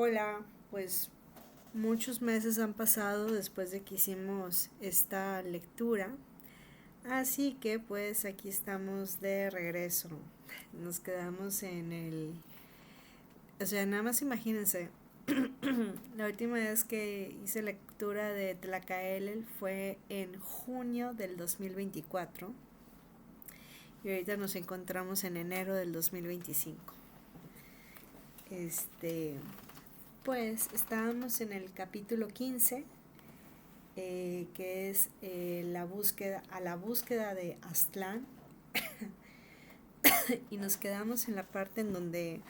Hola, pues muchos meses han pasado después de que hicimos esta lectura, así que pues aquí estamos de regreso. Nos quedamos nada más imagínense, la última vez que hice lectura de Tlacaelel fue en junio del 2024 y ahorita nos encontramos en enero del 2025. Este, pues estábamos en el capítulo 15, que es la búsqueda de Aztlán, y nos quedamos en la parte en donde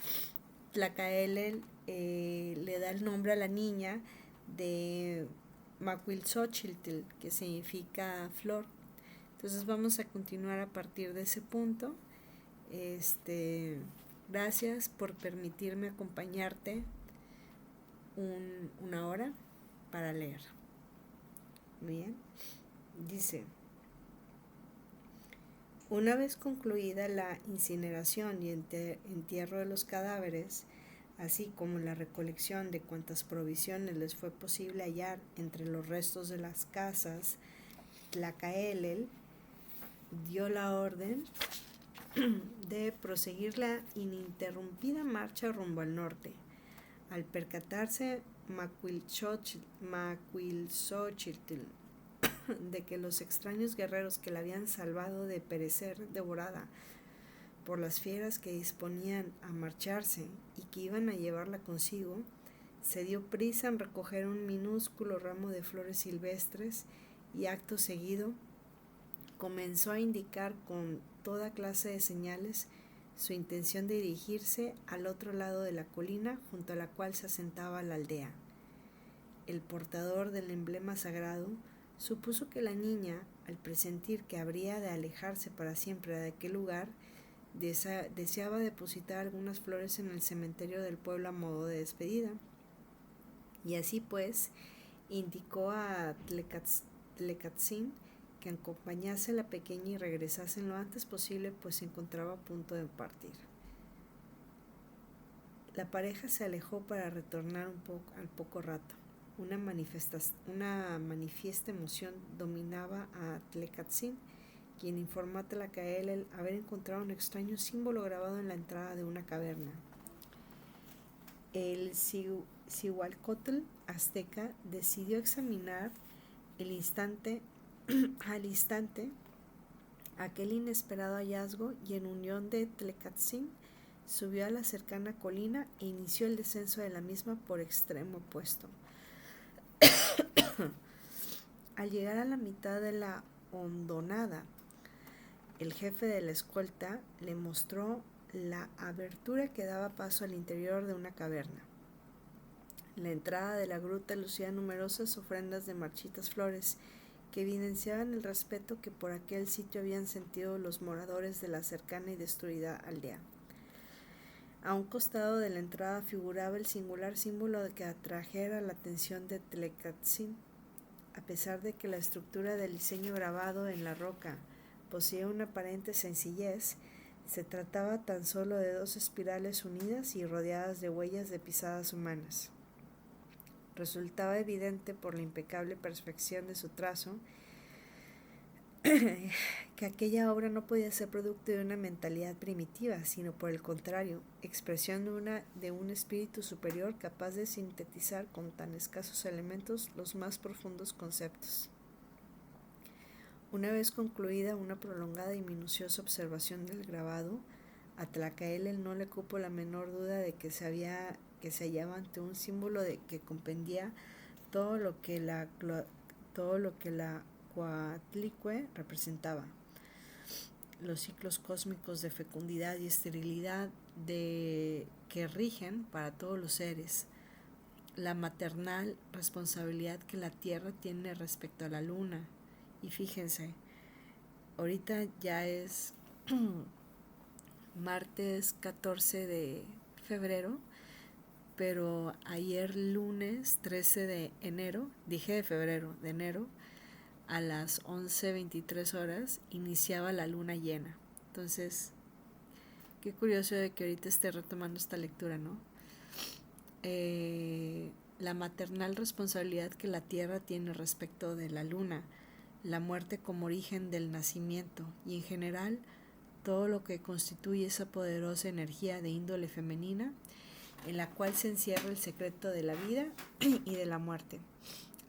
Tlacaelel le da el nombre a la niña de Macuilxochitl, que significa flor. Entonces vamos a continuar a partir de ese punto. Gracias por permitirme acompañarte una hora para leer. Bien, dice: una vez concluida la incineración y entierro de los cadáveres, así como la recolección de cuantas provisiones les fue posible hallar entre los restos de las casas, Tlacaelel dio la orden de proseguir la ininterrumpida marcha rumbo al norte. Al percatarse Macuilxochitl de que los extraños guerreros que la habían salvado de perecer devorada por las fieras que disponían a marcharse y que iban a llevarla consigo, se dio prisa en recoger un minúsculo ramo de flores silvestres y acto seguido comenzó a indicar con toda clase de señales su intención de dirigirse al otro lado de la colina junto a la cual se asentaba la aldea. El portador del emblema sagrado supuso que la niña, al presentir que habría de alejarse para siempre de aquel lugar, deseaba depositar algunas flores en el cementerio del pueblo a modo de despedida. Y así pues, indicó a Tlecatzin que acompañase a la pequeña y regresase lo antes posible, pues se encontraba a punto de partir. La pareja se alejó para retornar al poco rato. Una manifiesta emoción dominaba a Tlecatzin, quien informó a Tlacaelel haber encontrado un extraño símbolo grabado en la entrada de una caverna. El Cihualcótl azteca decidió examinar al instante aquel inesperado hallazgo y en unión de Tlecatzin subió a la cercana colina e inició el descenso de la misma por extremo opuesto. Al llegar a la mitad de la hondonada, el jefe de la escolta le mostró la abertura que daba paso al interior de una caverna. La entrada de la gruta lucía numerosas ofrendas de marchitas flores que evidenciaban el respeto que por aquel sitio habían sentido los moradores de la cercana y destruida aldea. A un costado de la entrada figuraba el singular símbolo que atrajera la atención de Tlecatzin. A pesar de que la estructura del diseño grabado en la roca poseía una aparente sencillez, se trataba tan solo de dos espirales unidas y rodeadas de huellas de pisadas humanas. Resultaba evidente por la impecable perfección de su trazo que aquella obra no podía ser producto de una mentalidad primitiva, sino por el contrario, expresión de un espíritu superior capaz de sintetizar con tan escasos elementos los más profundos conceptos. Una vez concluida una prolongada y minuciosa observación del grabado, a Tlacaelel no le cupo la menor duda de que se hallaba ante un símbolo que comprendía todo lo que la Coatlicue representaba: los ciclos cósmicos de fecundidad y esterilidad que rigen para todos los seres, la maternal responsabilidad que la Tierra tiene respecto a la Luna. Y fíjense, ahorita ya es martes 14 de febrero, pero ayer lunes 13 de enero, dije de febrero, de enero, a las 11:23 horas iniciaba la luna llena. Entonces, qué curioso de que ahorita esté retomando esta lectura, ¿no? la maternal responsabilidad que la Tierra tiene respecto de la Luna, la muerte como origen del nacimiento y en general todo lo que constituye esa poderosa energía de índole femenina en la cual se encierra el secreto de la vida y de la muerte.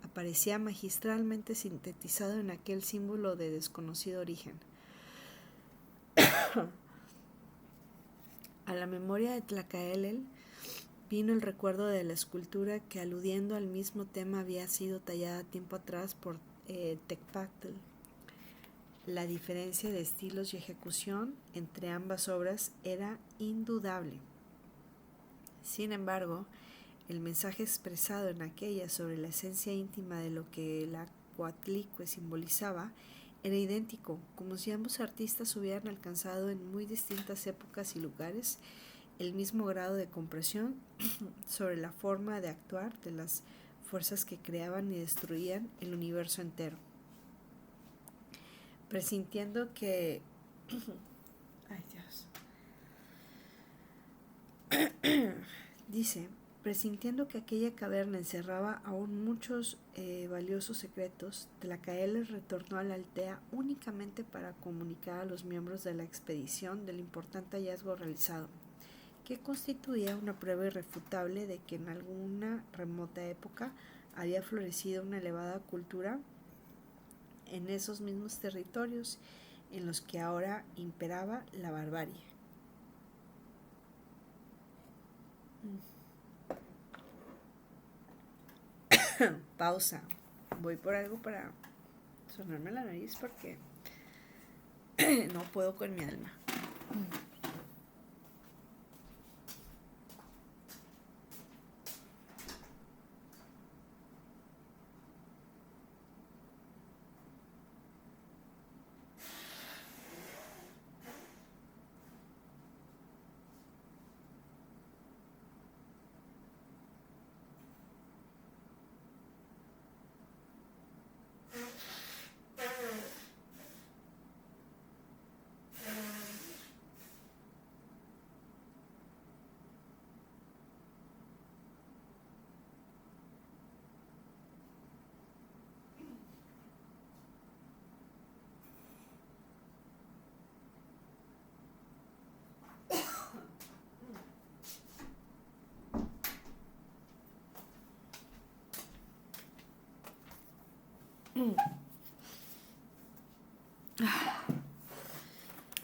Aparecía magistralmente sintetizado en aquel símbolo de desconocido origen. A la memoria de Tlacaelel vino el recuerdo de la escultura que, aludiendo al mismo tema, había sido tallada tiempo atrás por Tecpactl. La diferencia de estilos y ejecución entre ambas obras era indudable. Sin embargo, el mensaje expresado en aquella sobre la esencia íntima de lo que la Coatlicue simbolizaba era idéntico, como si ambos artistas hubieran alcanzado en muy distintas épocas y lugares el mismo grado de comprensión sobre la forma de actuar de las fuerzas que creaban y destruían el universo entero. Presintiendo que... Ay, Dios. Dice, presintiendo que aquella caverna encerraba aún muchos valiosos secretos, Tlacaelel retornó a la aldea únicamente para comunicar a los miembros de la expedición del importante hallazgo realizado, que constituía una prueba irrefutable de que en alguna remota época había florecido una elevada cultura en esos mismos territorios en los que ahora imperaba la barbarie. Pausa. Voy por algo para sonarme la nariz porque no puedo con mi alma.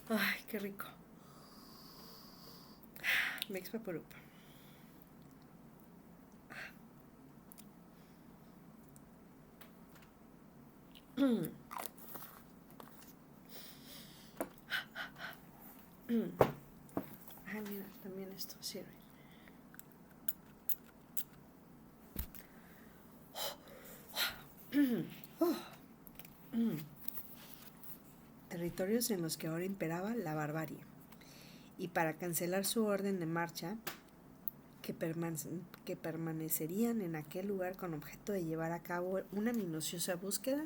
Ay, qué rico. Mix Vaporub. Ah, mira, también esto sirve. Territorios en los que ahora imperaba la barbarie. Y para cancelar su orden de marcha, que permanecerían en aquel lugar con objeto de llevar a cabo una minuciosa búsqueda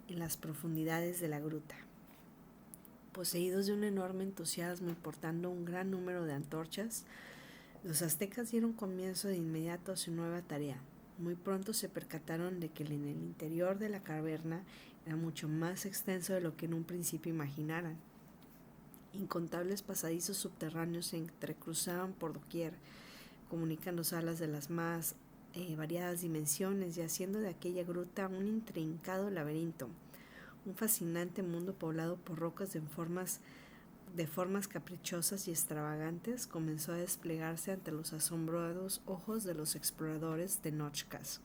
en las profundidades de la gruta. Poseídos de un enorme entusiasmo y portando un gran número de antorchas, los aztecas dieron comienzo de inmediato a su nueva tarea. Muy pronto se percataron de que en el interior de la caverna era mucho más extenso de lo que en un principio imaginaran. Incontables pasadizos subterráneos se entrecruzaban por doquier, comunicando salas de las más variadas dimensiones y haciendo de aquella gruta un intrincado laberinto, un fascinante mundo poblado por rocas de formas caprichosas y extravagantes comenzó a desplegarse ante los asombrados ojos de los exploradores de Nochcas.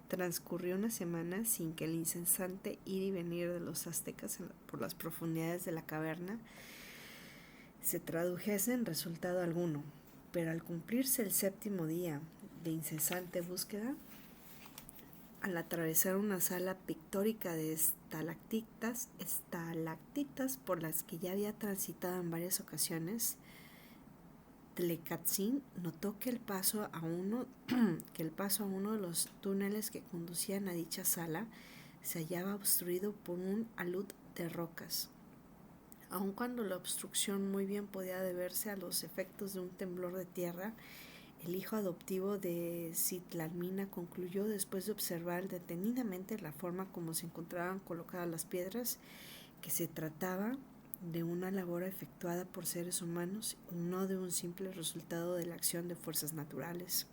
Transcurrió una semana sin que el incesante ir y venir de los aztecas por las profundidades de la caverna se tradujese en resultado alguno, pero al cumplirse el 7º día de incesante búsqueda, al atravesar una sala pictórica de estalactitas por las que ya había transitado en varias ocasiones, Tlecatzin notó que el paso a uno de los túneles que conducían a dicha sala se hallaba obstruido por un alud de rocas. Aun cuando la obstrucción muy bien podía deberse a los efectos de un temblor de tierra, el hijo adoptivo de Citlalmina concluyó, después de observar detenidamente la forma como se encontraban colocadas las piedras, que se trataba de una labor efectuada por seres humanos y no de un simple resultado de la acción de fuerzas naturales.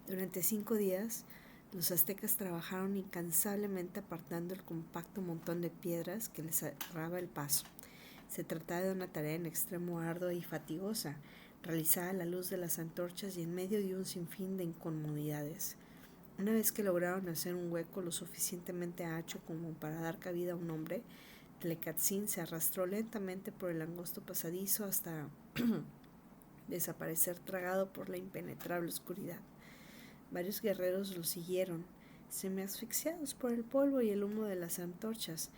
Durante 5 días, los aztecas trabajaron incansablemente apartando el compacto montón de piedras que les cerraba el paso. Se trataba de una tarea en extremo ardua y fatigosa, realizada a la luz de las antorchas y en medio de un sinfín de incomodidades. Una vez que lograron hacer un hueco lo suficientemente ancho como para dar cabida a un hombre, Tlecatsin se arrastró lentamente por el angosto pasadizo hasta desaparecer tragado por la impenetrable oscuridad. Varios guerreros lo siguieron, semi-asfixiados por el polvo y el humo de las antorchas.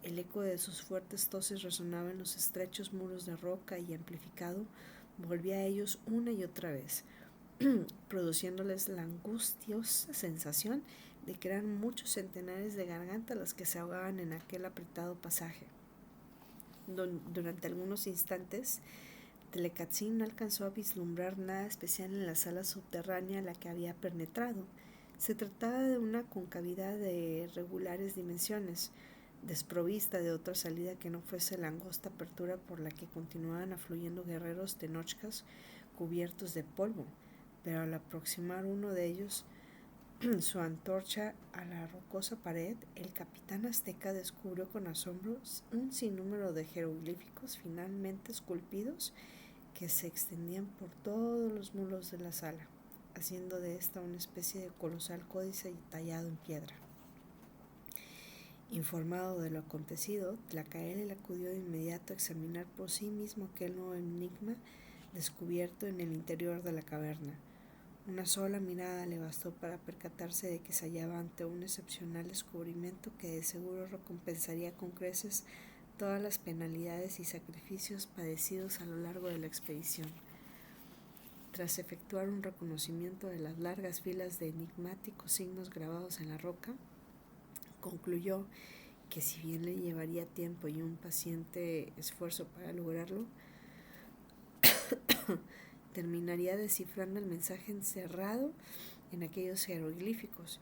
El eco de sus fuertes toses resonaba en los estrechos muros de roca y, amplificado, volvía a ellos una y otra vez, produciéndoles la angustiosa sensación de que eran muchos centenares de gargantas las que se ahogaban en aquel apretado pasaje. Durante algunos instantes, Tlecatsin no alcanzó a vislumbrar nada especial en la sala subterránea a la que había penetrado. Se trataba de una concavidad de regulares dimensiones, desprovista de otra salida que no fuese la angosta apertura por la que continuaban afluyendo guerreros tenochcas cubiertos de polvo, pero al aproximar uno de ellos su antorcha a la rocosa pared, el capitán azteca descubrió con asombro un sinnúmero de jeroglíficos finamente esculpidos que se extendían por todos los muros de la sala, haciendo de esta una especie de colosal códice tallado en piedra. Informado de lo acontecido, Tlacaelel acudió de inmediato a examinar por sí mismo aquel nuevo enigma descubierto en el interior de la caverna. Una sola mirada le bastó para percatarse de que se hallaba ante un excepcional descubrimiento que de seguro recompensaría con creces todas las penalidades y sacrificios padecidos a lo largo de la expedición. Tras efectuar un reconocimiento de las largas filas de enigmáticos signos grabados en la roca, concluyó que si bien le llevaría tiempo y un paciente esfuerzo para lograrlo, terminaría descifrando el mensaje encerrado en aquellos jeroglíficos,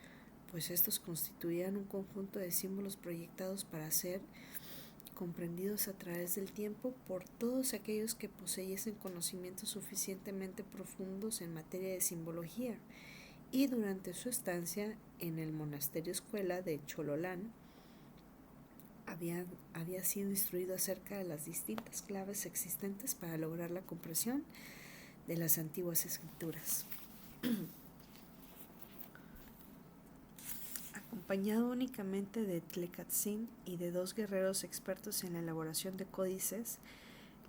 pues estos constituían un conjunto de símbolos proyectados para ser comprendidos a través del tiempo por todos aquellos que poseyesen conocimientos suficientemente profundos en materia de simbología. Y durante su estancia en el monasterio escuela de Chololán, había sido instruido acerca de las distintas claves existentes para lograr la comprensión de las antiguas escrituras. Acompañado únicamente de Tlecatsin y de 2 guerreros expertos en la elaboración de códices,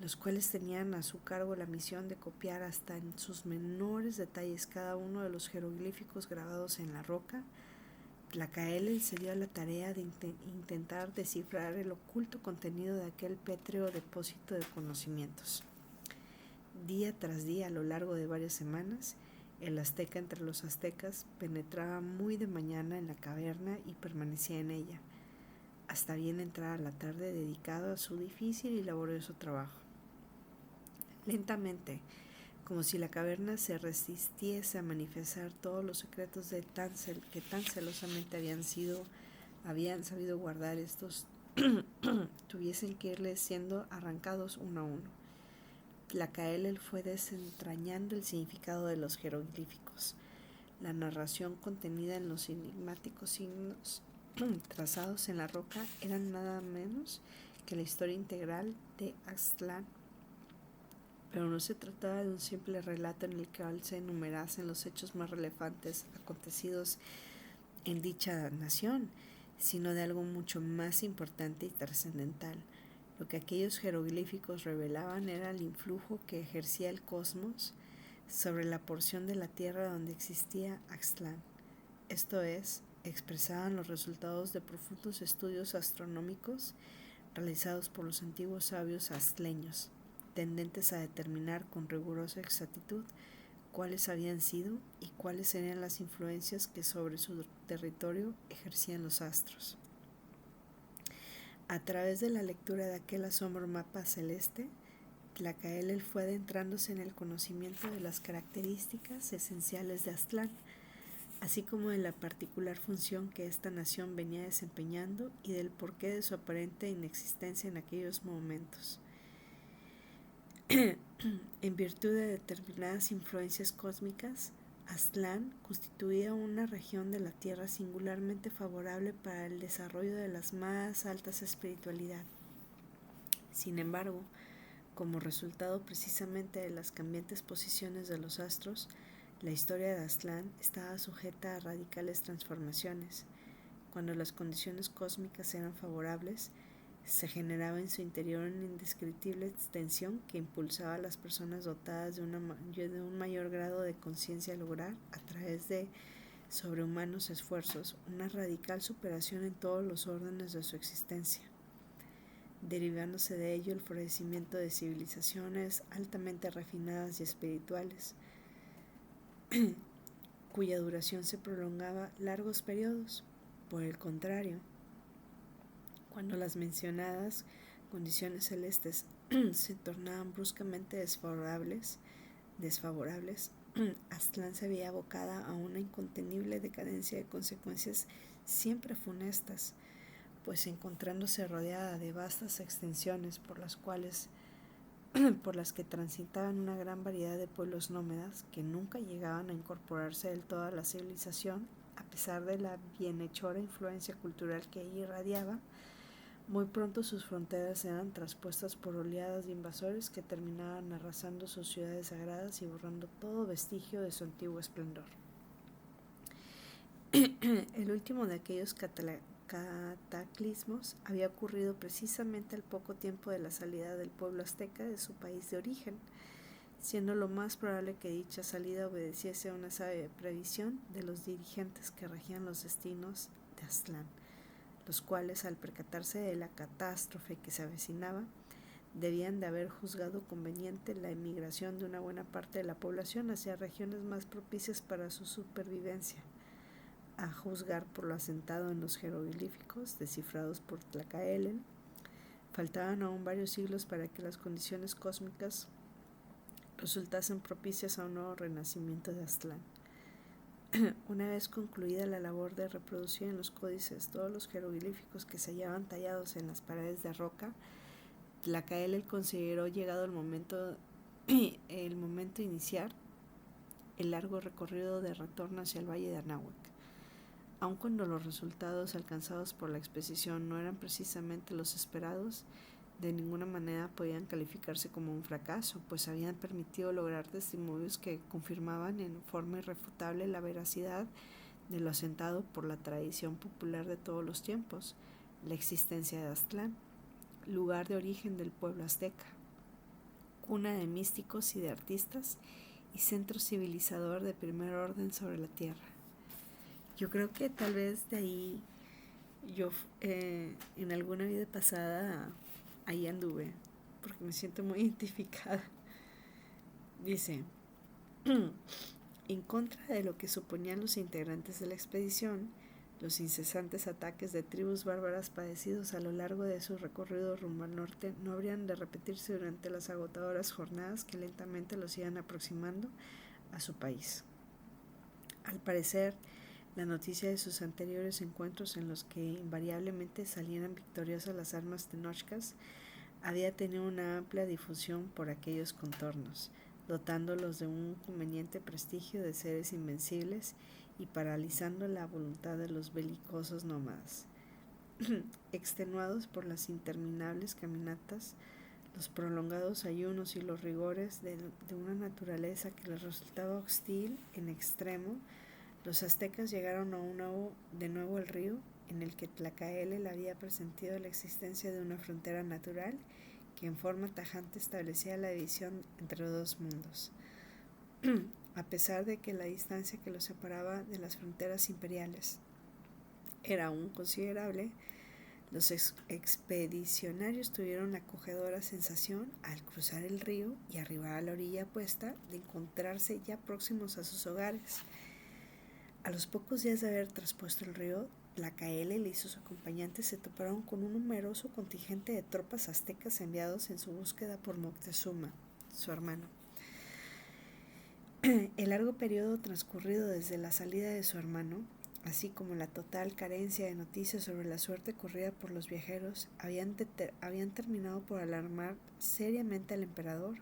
los cuales tenían a su cargo la misión de copiar hasta en sus menores detalles cada uno de los jeroglíficos grabados en la roca, Tlacaelel se dio a la tarea de intentar descifrar el oculto contenido de aquel pétreo depósito de conocimientos. Día tras día, a lo largo de varias semanas, el azteca entre los aztecas penetraba muy de mañana en la caverna y permanecía en ella, hasta bien entrada la tarde, dedicado a su difícil y laborioso trabajo. Lentamente, como si la caverna se resistiese a manifestar todos los secretos de que tan celosamente habían sabido guardar, estos tuviesen que irles siendo arrancados uno a uno. Tlacaelel fue desentrañando el significado de los jeroglíficos. La narración contenida en los enigmáticos signos trazados en la roca eran nada menos que la historia integral de Aztlán. Pero no se trataba de un simple relato en el que se enumerasen los hechos más relevantes acontecidos en dicha nación, sino de algo mucho más importante y trascendental. Lo que aquellos jeroglíficos revelaban era el influjo que ejercía el cosmos sobre la porción de la tierra donde existía Aztlán. Esto es, expresaban los resultados de profundos estudios astronómicos realizados por los antiguos sabios aztleños, tendentes a determinar con rigurosa exactitud cuáles habían sido y cuáles serían las influencias que sobre su territorio ejercían los astros. A través de la lectura de aquel asombro mapa celeste, Tlacaelel fue adentrándose en el conocimiento de las características esenciales de Aztlán, así como de la particular función que esta nación venía desempeñando y del porqué de su aparente inexistencia en aquellos momentos. En virtud de determinadas influencias cósmicas, Aztlán constituía una región de la Tierra singularmente favorable para el desarrollo de las más altas espiritualidades. Sin embargo, como resultado precisamente de las cambiantes posiciones de los astros, la historia de Aztlán estaba sujeta a radicales transformaciones. Cuando las condiciones cósmicas eran favorables, se generaba en su interior una indescriptible tensión que impulsaba a las personas dotadas de un mayor grado de conciencia a lograr, a través de sobrehumanos esfuerzos, una radical superación en todos los órdenes de su existencia, derivándose de ello el florecimiento de civilizaciones altamente refinadas y espirituales, cuya duración se prolongaba largos periodos. Por el contrario, cuando las mencionadas condiciones celestes se tornaban bruscamente desfavorables, Aztlán se veía abocada a una incontenible decadencia de consecuencias siempre funestas, pues encontrándose rodeada de vastas extensiones por las que transitaban una gran variedad de pueblos nómadas que nunca llegaban a incorporarse del todo a la civilización, a pesar de la bienhechora influencia cultural que allí irradiaba, muy pronto sus fronteras eran traspuestas por oleadas de invasores que terminaban arrasando sus ciudades sagradas y borrando todo vestigio de su antiguo esplendor. El último de aquellos cataclismos había ocurrido precisamente al poco tiempo de la salida del pueblo azteca de su país de origen, siendo lo más probable que dicha salida obedeciese a una sabia previsión de los dirigentes que regían los destinos de Aztlán, los cuales, al percatarse de la catástrofe que se avecinaba, debían de haber juzgado conveniente la emigración de una buena parte de la población hacia regiones más propicias para su supervivencia, a juzgar por lo asentado en los jeroglíficos descifrados por Tlacaelel. Faltaban aún varios siglos para que las condiciones cósmicas resultasen propicias a un nuevo renacimiento de Aztlán. Una vez concluida la labor de reproducir en los códices todos los jeroglíficos que se hallaban tallados en las paredes de roca, Tlacaelel consideró llegado el momento de iniciar el largo recorrido de retorno hacia el valle de Anáhuac. Aun cuando los resultados alcanzados por la expedición no eran precisamente los esperados, de ninguna manera podían calificarse como un fracaso, pues habían permitido lograr testimonios que confirmaban en forma irrefutable la veracidad de lo asentado por la tradición popular de todos los tiempos, la existencia de Aztlán, lugar de origen del pueblo azteca, cuna de místicos y de artistas y centro civilizador de primer orden sobre la tierra. Yo creo que tal vez de ahí yo en alguna vida pasada ahí anduve, porque me siento muy identificada. Dice, en contra de lo que suponían los integrantes de la expedición, los incesantes ataques de tribus bárbaras padecidos a lo largo de su recorrido rumbo al norte no habrían de repetirse durante las agotadoras jornadas que lentamente los iban aproximando a su país. Al parecer, la noticia de sus anteriores encuentros, en los que invariablemente salieran victoriosas las armas tenochcas, había tenido una amplia difusión por aquellos contornos, dotándolos de un conveniente prestigio de seres invencibles y paralizando la voluntad de los belicosos nómadas. Extenuados por las interminables caminatas, los prolongados ayunos y los rigores de una naturaleza que les resultaba hostil en extremo, los aztecas llegaron de nuevo al río, en el que Tlacaelel había presentido la existencia de una frontera natural que en forma tajante establecía la división entre dos mundos. A pesar de que la distancia que los separaba de las fronteras imperiales era aún considerable, los expedicionarios tuvieron la acogedora sensación, al cruzar el río y arribar a la orilla opuesta, de encontrarse ya próximos a sus hogares. A los pocos días de haber traspuesto el río, Tlacaelel y sus acompañantes se toparon con un numeroso contingente de tropas aztecas enviados en su búsqueda por Moctezuma, su hermano. El largo periodo transcurrido desde la salida de su hermano, así como la total carencia de noticias sobre la suerte corrida por los viajeros, habían terminado por alarmar seriamente al emperador,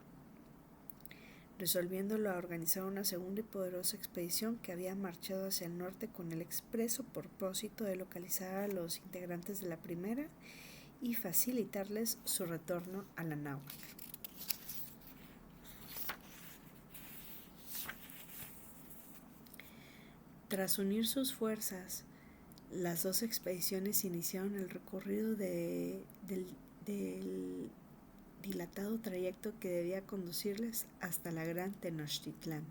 resolviéndolo a organizar una segunda y poderosa expedición que había marchado hacia el norte con el expreso propósito de localizar a los integrantes de la primera y facilitarles su retorno a la náhuatl. Tras unir sus fuerzas, las dos expediciones iniciaron el recorrido del dilatado trayecto que debía conducirles hasta la gran Tenochtitlán.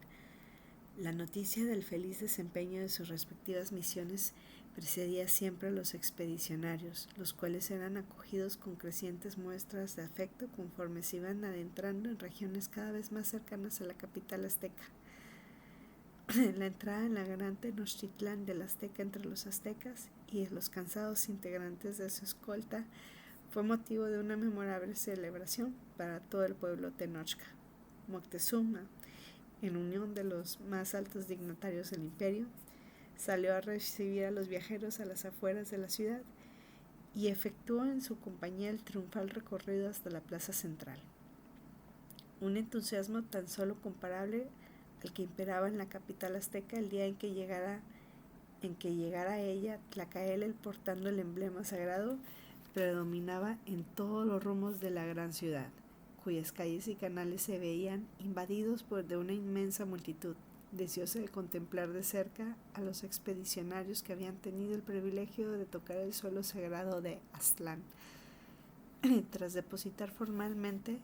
La noticia del feliz desempeño de sus respectivas misiones precedía siempre a los expedicionarios, los cuales eran acogidos con crecientes muestras de afecto conforme se iban adentrando en regiones cada vez más cercanas a la capital azteca. La entrada en la gran Tenochtitlán del azteca entre los aztecas y los cansados integrantes de su escolta fue motivo de una memorable celebración para todo el pueblo tenochca. Moctezuma, en unión de los más altos dignatarios del imperio, salió a recibir a los viajeros a las afueras de la ciudad y efectuó en su compañía el triunfal recorrido hasta la plaza central. Un entusiasmo tan solo comparable al que imperaba en la capital azteca el día en que llegara a ella Tlacaelel portando el emblema sagrado, predominaba en todos los rumos de la gran ciudad, cuyas calles y canales se veían invadidos de una inmensa multitud, deseosa de contemplar de cerca a los expedicionarios que habían tenido el privilegio de tocar el suelo sagrado de Aztlán. Tras depositar formalmente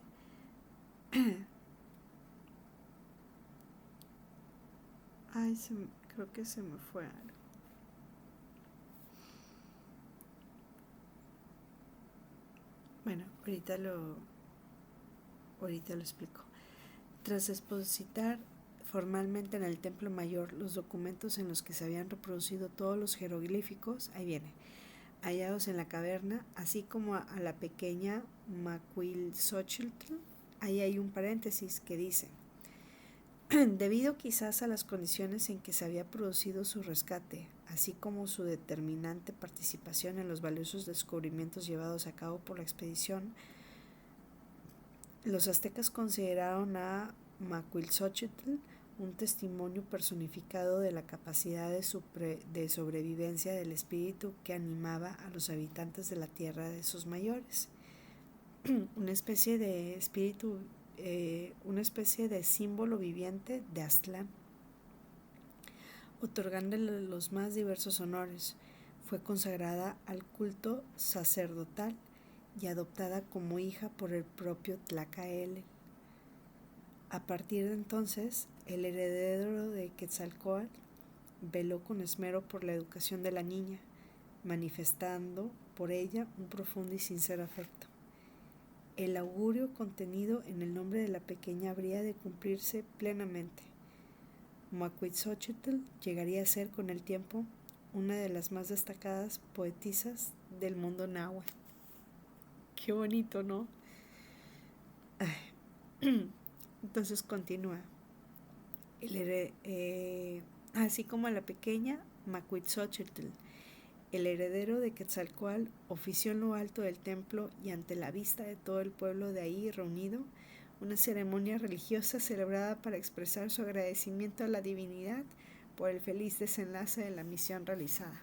creo que se me fue algo. Bueno, ahorita lo explico. Tras depositar formalmente en el templo mayor los documentos en los que se habían reproducido todos los jeroglíficos, hallados en la caverna, así como a la pequeña Macuilxochitl, ahí hay un paréntesis que dice: debido quizás a las condiciones en que se había producido su rescate, así como su determinante participación en los valiosos descubrimientos llevados a cabo por la expedición, los aztecas consideraron a Macuilxochitl un testimonio personificado de la capacidad de sobrevivencia del espíritu que animaba a los habitantes de la tierra de sus mayores, una especie de espíritu, una especie de símbolo viviente de Aztlán. Otorgándole los más diversos honores, fue consagrada al culto sacerdotal y adoptada como hija por el propio Tlacaelel. A partir de entonces, el heredero de Quetzalcóatl veló con esmero por la educación de la niña, manifestando por ella un profundo y sincero afecto. El augurio contenido en el nombre de la pequeña habría de cumplirse plenamente. Macuilxochitl llegaría a ser con el tiempo una de las más destacadas poetisas del mundo náhuatl. Qué bonito, ¿no? Entonces continúa. Así como la pequeña Macuilxochitl, el heredero de Quetzalcóatl, ofició en lo alto del templo y ante la vista de todo el pueblo de ahí reunido, una ceremonia religiosa celebrada para expresar su agradecimiento a la divinidad por el feliz desenlace de la misión realizada.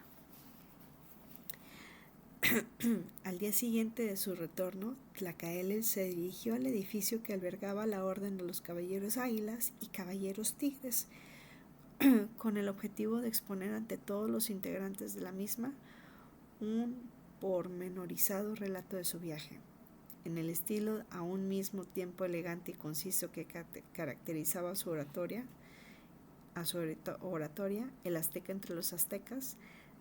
Al día siguiente de su retorno, Tlacaelel se dirigió al edificio que albergaba la orden de los caballeros águilas y caballeros tigres, con el objetivo de exponer ante todos los integrantes de la misma un pormenorizado relato de su viaje, en el estilo a un mismo tiempo elegante y conciso que caracterizaba su oratoria. El azteca entre los aztecas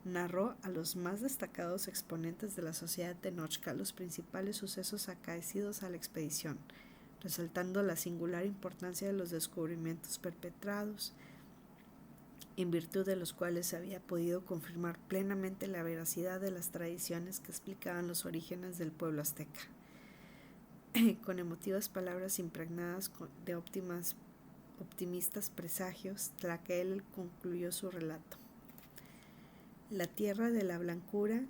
narró a los más destacados exponentes de la sociedad tenochca los principales sucesos acaecidos a la expedición, resaltando la singular importancia de los descubrimientos perpetrados, en virtud de los cuales se había podido confirmar plenamente la veracidad de las tradiciones que explicaban los orígenes del pueblo azteca. Con emotivas palabras impregnadas de optimistas presagios, Tlacael concluyó su relato. La tierra de la blancura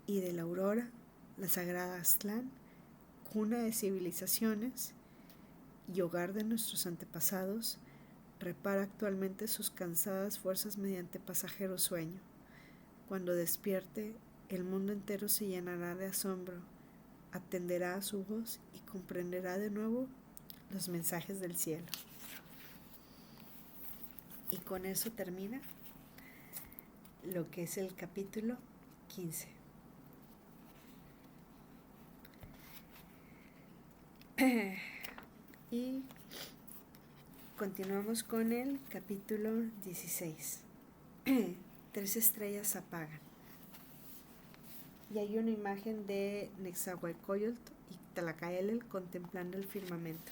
y de la aurora, la sagrada Aztlán, cuna de civilizaciones y hogar de nuestros antepasados, repara actualmente sus cansadas fuerzas mediante pasajero sueño. Cuando despierte, el mundo entero se llenará de asombro, atenderá a su voz y comprenderá de nuevo los mensajes del cielo. Y con eso termina lo que es el capítulo 15. Y continuamos con el capítulo 16. 3 estrellas apagan. Y hay una imagen de Nezahualcóyotl y Tlacael contemplando el firmamento.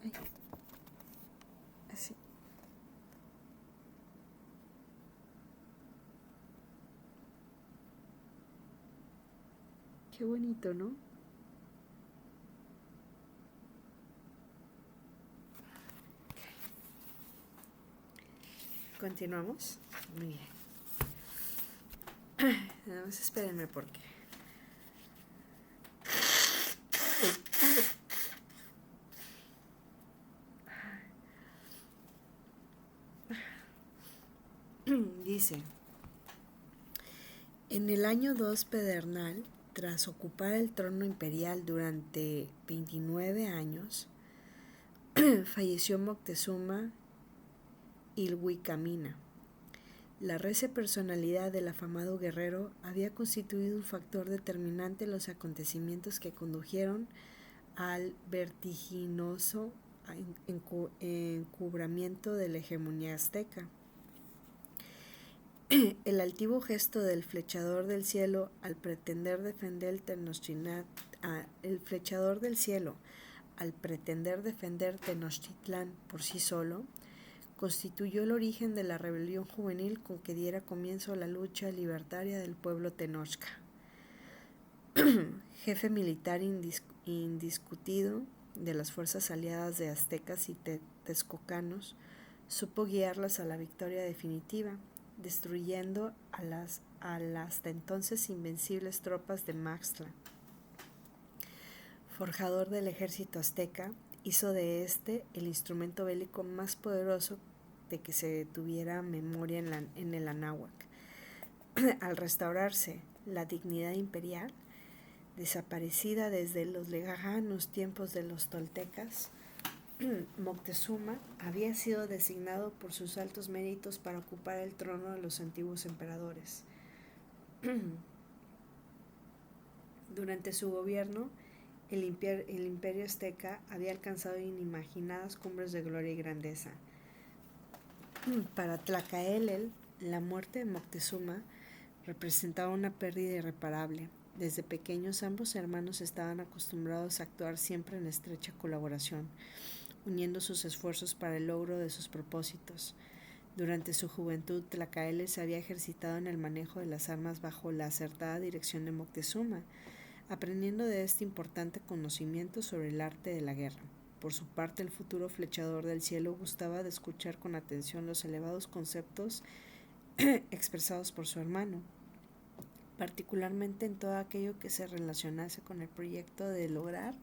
Ay. Así. Qué bonito, ¿no? Continuamos. Muy bien. Nada más espérenme porque dice: en el año 2 Pedernal, tras ocupar el trono imperial durante 29 años, falleció Moctezuma Ilhuicamina. La recia personalidad del afamado guerrero había constituido un factor determinante en los acontecimientos que condujeron al vertiginoso encubramiento de la hegemonía azteca. El altivo gesto del flechador del cielo al pretender defender Tenochtitlán por sí solo, constituyó el origen de la rebelión juvenil con que diera comienzo a la lucha libertaria del pueblo tenochca. Jefe militar indiscutido de las fuerzas aliadas de aztecas y texcocanos, supo guiarlas a la victoria definitiva, destruyendo a las hasta entonces invencibles tropas de Maxtla. Forjador del ejército azteca, hizo de este el instrumento bélico más poderoso de que se tuviera memoria en el Anáhuac. Al restaurarse la dignidad imperial, desaparecida desde los lejanos tiempos de los toltecas, Moctezuma había sido designado por sus altos méritos para ocupar el trono de los antiguos emperadores. Durante su gobierno, el imperio azteca había alcanzado inimaginadas cumbres de gloria y grandeza. Para Tlacael, la muerte de Moctezuma representaba una pérdida irreparable. Desde pequeños ambos hermanos estaban acostumbrados a actuar siempre en estrecha colaboración, uniendo sus esfuerzos para el logro de sus propósitos. Durante su juventud, Tlacael se había ejercitado en el manejo de las armas bajo la acertada dirección de Moctezuma, aprendiendo de este importante conocimiento sobre el arte de la guerra. Por su parte, el futuro flechador del cielo gustaba de escuchar con atención los elevados conceptos expresados por su hermano, particularmente en todo aquello que se relacionase con el proyecto de lograr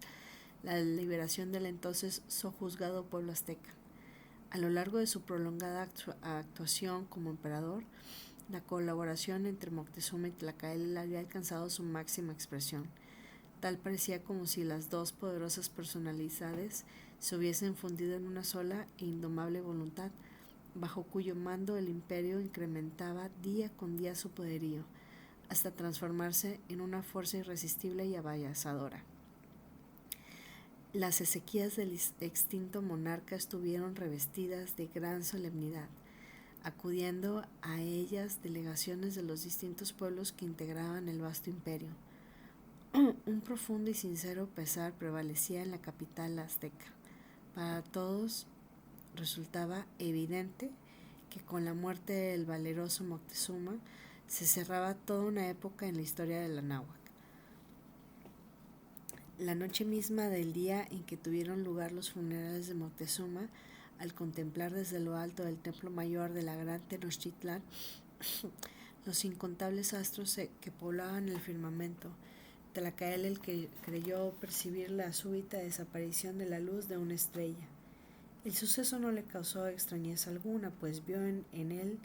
la liberación del entonces sojuzgado pueblo azteca. A lo largo de su prolongada actuación como emperador, la colaboración entre Moctezuma y Tlacael había alcanzado su máxima expresión. Tal parecía como si las dos poderosas personalidades se hubiesen fundido en una sola e indomable voluntad, bajo cuyo mando el imperio incrementaba día con día su poderío, hasta transformarse en una fuerza irresistible y avasalladora. Las exequias del extinto monarca estuvieron revestidas de gran solemnidad, acudiendo a ellas delegaciones de los distintos pueblos que integraban el vasto imperio. Un profundo y sincero pesar prevalecía en la capital azteca. Para todos resultaba evidente que con la muerte del valeroso Moctezuma se cerraba toda una época en la historia de la náhuatl. La noche misma del día en que tuvieron lugar los funerales de Moctezuma, al contemplar desde lo alto del templo mayor de la gran Tenochtitlán los incontables astros que poblaban el firmamento, Tlacael el que creyó percibir la súbita desaparición de la luz de una estrella. El suceso no le causó extrañeza alguna, pues vio en él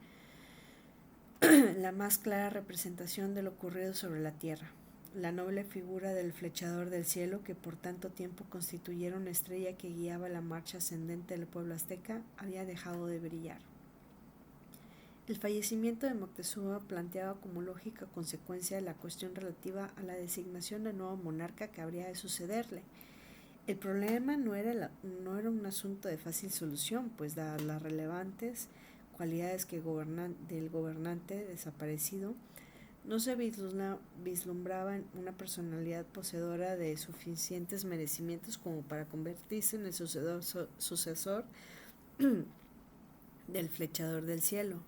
la más clara representación de lo ocurrido sobre la tierra. La noble figura del flechador del cielo, que por tanto tiempo constituyera una estrella que guiaba la marcha ascendente del pueblo azteca, había dejado de brillar. El fallecimiento de Moctezuma planteaba como lógica consecuencia la cuestión relativa a la designación del nuevo monarca que habría de sucederle. El problema no era un asunto de fácil solución, pues dadas las relevantes cualidades del gobernante desaparecido, no se vislumbraba en una personalidad poseedora de suficientes merecimientos como para convertirse en el sucesor del flechador del cielo.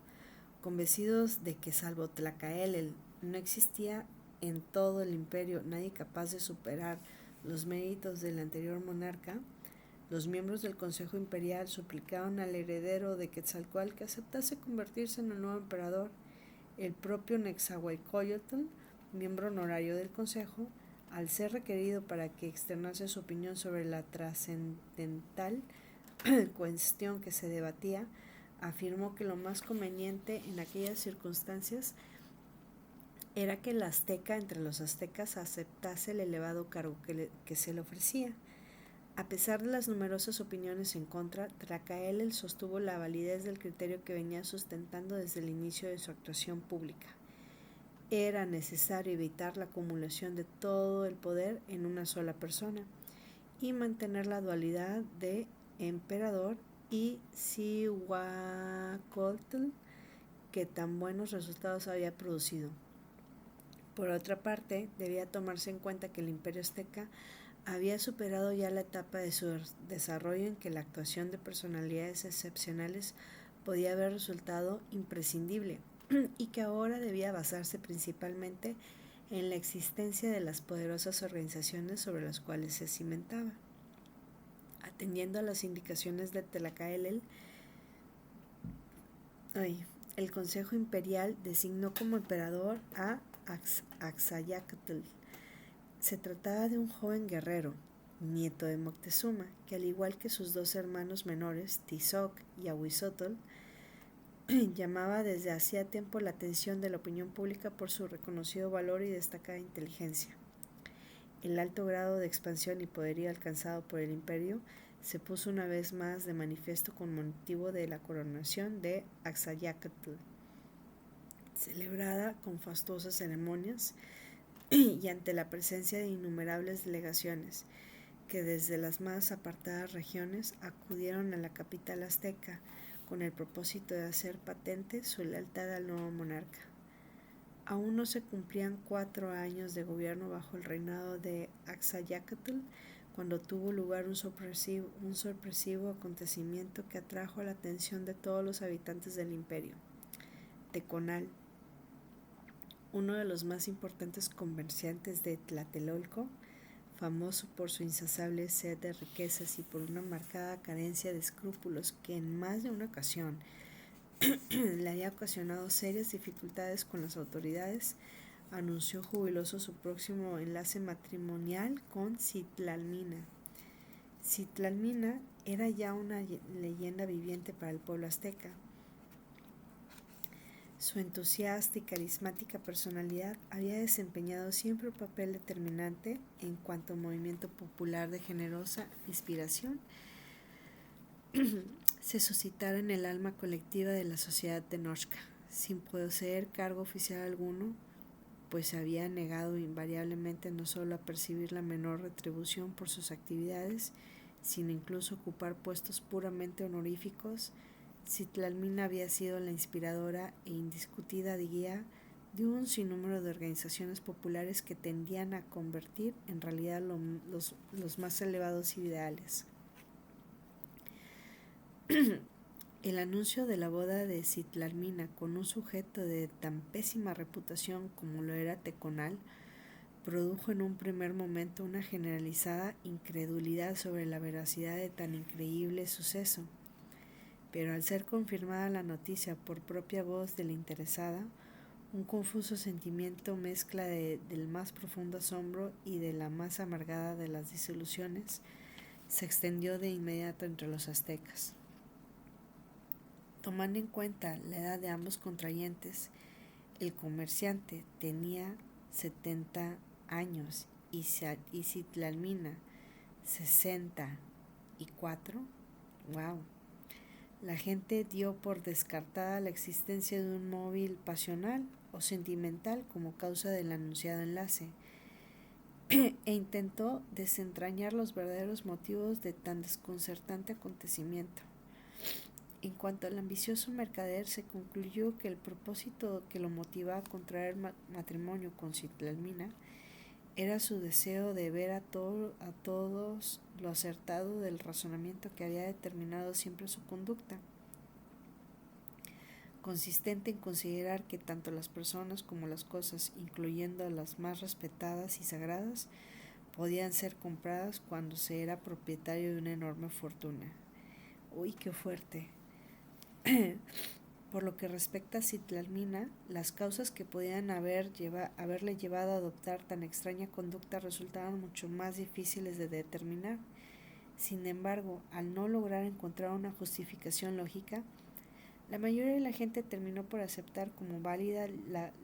Convencidos de que salvo Tlacael no existía en todo el imperio nadie capaz de superar los méritos del anterior monarca, los miembros del Consejo Imperial suplicaron al heredero de Quetzalcóatl que aceptase convertirse en el nuevo emperador. El propio Nezahualcóyotl, miembro honorario del Consejo, al ser requerido para que externase su opinión sobre la trascendental cuestión que se debatía, afirmó que lo más conveniente en aquellas circunstancias era que el azteca entre los aztecas aceptase el elevado cargo que se le ofrecía. A pesar de las numerosas opiniones en contra, Tlacael sostuvo la validez del criterio que venía sustentando desde el inicio de su actuación pública. Era necesario evitar la acumulación de todo el poder en una sola persona y mantener la dualidad de emperador y Cihuacóatl que tan buenos resultados había producido. Por otra parte, debía tomarse en cuenta que el imperio azteca había superado ya la etapa de su desarrollo en que la actuación de personalidades excepcionales podía haber resultado imprescindible y que ahora debía basarse principalmente en la existencia de las poderosas organizaciones sobre las cuales se cimentaba. Atendiendo a las indicaciones de Tlacael, el Consejo Imperial designó como emperador a Axayácatl. Se trataba de un joven guerrero, nieto de Moctezuma, que al igual que sus dos hermanos menores, Tizoc y Ahuizotl, llamaba desde hacía tiempo la atención de la opinión pública por su reconocido valor y destacada inteligencia. El alto grado de expansión y poderío alcanzado por el imperio se puso una vez más de manifiesto con motivo de la coronación de Axayácatl, celebrada con fastuosas ceremonias y ante la presencia de innumerables delegaciones que desde las más apartadas regiones acudieron a la capital azteca con el propósito de hacer patente su lealtad al nuevo monarca. Aún no se cumplían 4 años de gobierno bajo el reinado de Axayácatl cuando tuvo lugar un sorpresivo acontecimiento que atrajo la atención de todos los habitantes del imperio. Teconal, uno de los más importantes comerciantes de Tlatelolco, famoso por su insaciable sed de riquezas y por una marcada carencia de escrúpulos que en más de una ocasión le había ocasionado serias dificultades con las autoridades, anunció jubiloso su próximo enlace matrimonial con Citlalmina. Citlalmina era ya una leyenda viviente para el pueblo azteca. Su entusiasta y carismática personalidad había desempeñado siempre un papel determinante en cuanto a movimiento popular de generosa inspiración se suscitara en el alma colectiva de la sociedad tenochca, sin poseer cargo oficial alguno, pues se había negado invariablemente no solo a percibir la menor retribución por sus actividades, sino incluso ocupar puestos puramente honoríficos. Citlalmina había sido la inspiradora e indiscutida guía de un sinnúmero de organizaciones populares que tendían a convertir en realidad los más elevados ideales. El anuncio de la boda de Citlalmina con un sujeto de tan pésima reputación como lo era Teconal produjo en un primer momento una generalizada incredulidad sobre la veracidad de tan increíble suceso, pero al ser confirmada la noticia por propia voz de la interesada, un confuso sentimiento mezcla del más profundo asombro y de la más amargada de las desilusiones se extendió de inmediato entre los aztecas. Tomando en cuenta la edad de ambos contrayentes, el comerciante tenía 70 años y Citlalmina 64. ¡Wow! La gente dio por descartada la existencia de un móvil pasional o sentimental como causa del anunciado enlace e intentó desentrañar los verdaderos motivos de tan desconcertante acontecimiento. En cuanto al ambicioso mercader, se concluyó que el propósito que lo motivaba a contraer matrimonio con Citlalmina era su deseo de ver a todos lo acertado del razonamiento que había determinado siempre su conducta, consistente en considerar que tanto las personas como las cosas, incluyendo las más respetadas y sagradas, podían ser compradas cuando se era propietario de una enorme fortuna. ¡Uy, qué fuerte! Por lo que respecta a Citlalmina, las causas que podían haberle llevado a adoptar tan extraña conducta resultaban mucho más difíciles de determinar. Sin embargo, al no lograr encontrar una justificación lógica, la mayoría de la gente terminó por aceptar como válida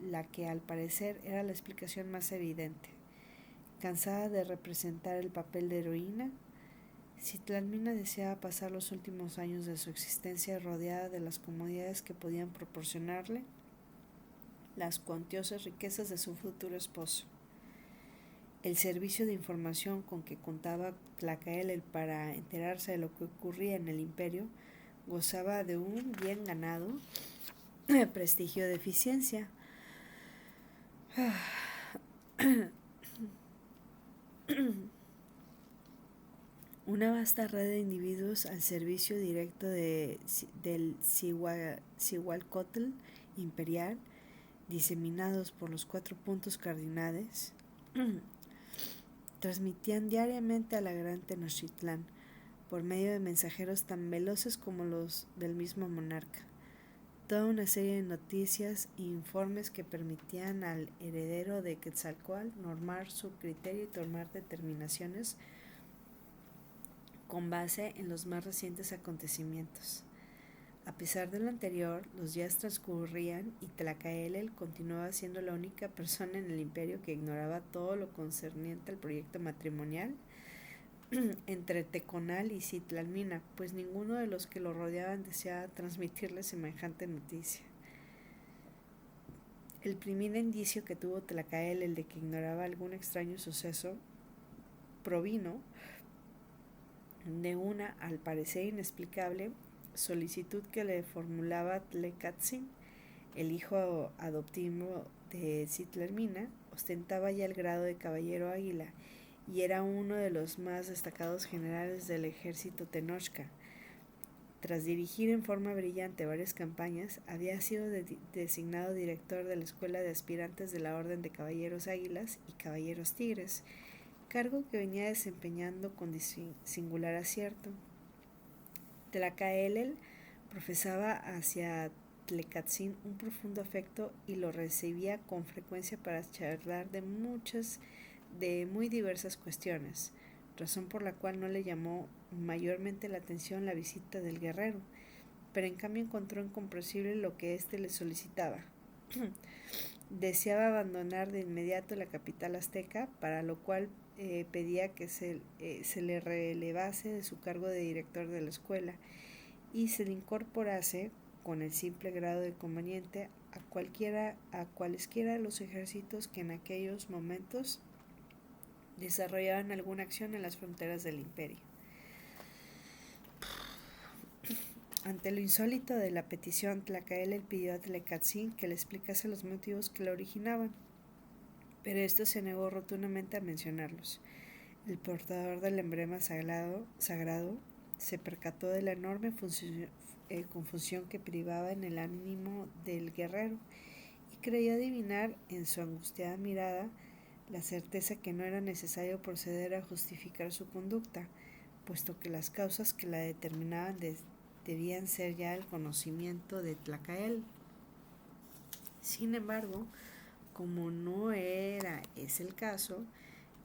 la que al parecer era la explicación más evidente. Cansada de representar el papel de heroína, Citlalmina deseaba pasar los últimos años de su existencia rodeada de las comodidades que podían proporcionarle las cuantiosas riquezas de su futuro esposo. El servicio de información con que contaba Tlacaelel para enterarse de lo que ocurría en el imperio gozaba de un bien ganado prestigio de eficiencia. Una vasta red de individuos al servicio directo del Cihualcótl imperial, diseminados por los 4 puntos cardinales, transmitían diariamente a la gran Tenochtitlán, por medio de mensajeros tan veloces como los del mismo monarca, toda una serie de noticias e informes que permitían al heredero de Quetzalcóatl normar su criterio y tomar determinaciones con base en los más recientes acontecimientos. A pesar de lo anterior, los días transcurrían y Tlacaelel continuaba siendo la única persona en el imperio que ignoraba todo lo concerniente al proyecto matrimonial entre Teconal y Citlalmina, pues ninguno de los que lo rodeaban deseaba transmitirle semejante noticia. El primer indicio que tuvo Tlacaelel de que ignoraba algún extraño suceso provino de una, al parecer inexplicable, solicitud que le formulaba Tlecatzin, el hijo adoptivo de Citlalmina. Ostentaba ya el grado de caballero águila y era uno de los más destacados generales del ejército tenochca. Tras dirigir en forma brillante varias campañas, había sido designado director de la Escuela de Aspirantes de la Orden de Caballeros Águilas y Caballeros Tigres, cargo que venía desempeñando con singular acierto. Tlacaelel profesaba hacia Tlecatzin un profundo afecto y lo recibía con frecuencia para charlar de muy diversas cuestiones, razón por la cual no le llamó mayormente la atención la visita del guerrero, pero en cambio encontró incomprensible lo que éste le solicitaba. Deseaba abandonar de inmediato la capital azteca, para lo cual pedía que se le relevase de su cargo de director de la escuela y se le incorporase con el simple grado de comandante a cualesquiera de los ejércitos que en aquellos momentos desarrollaban alguna acción en las fronteras del imperio. Ante lo insólito de la petición, Tlacaelel pidió a Tlecatzin que le explicase los motivos que la originaban, pero esto se negó rotundamente a mencionarlos. El portador del emblema sagrado se percató de la enorme confusión que privaba en el ánimo del guerrero y creyó adivinar en su angustiada mirada la certeza que no era necesario proceder a justificar su conducta, puesto que las causas que la determinaban debían ser ya el conocimiento de Tlacael. Sin embargo, como no era ese el caso,